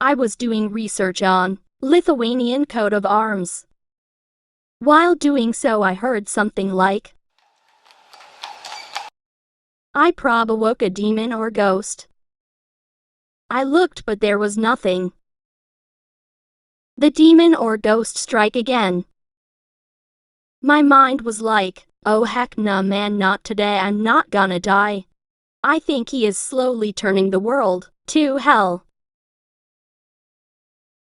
I was doing research on Lithuanian coat of arms. While doing so, I heard something like, I prob awoke a demon or ghost. I looked, but there was nothing. The demon or ghost strike again. My mind was like, oh heck nah man, not today, I'm not gonna die. I think he is slowly turning the world to hell.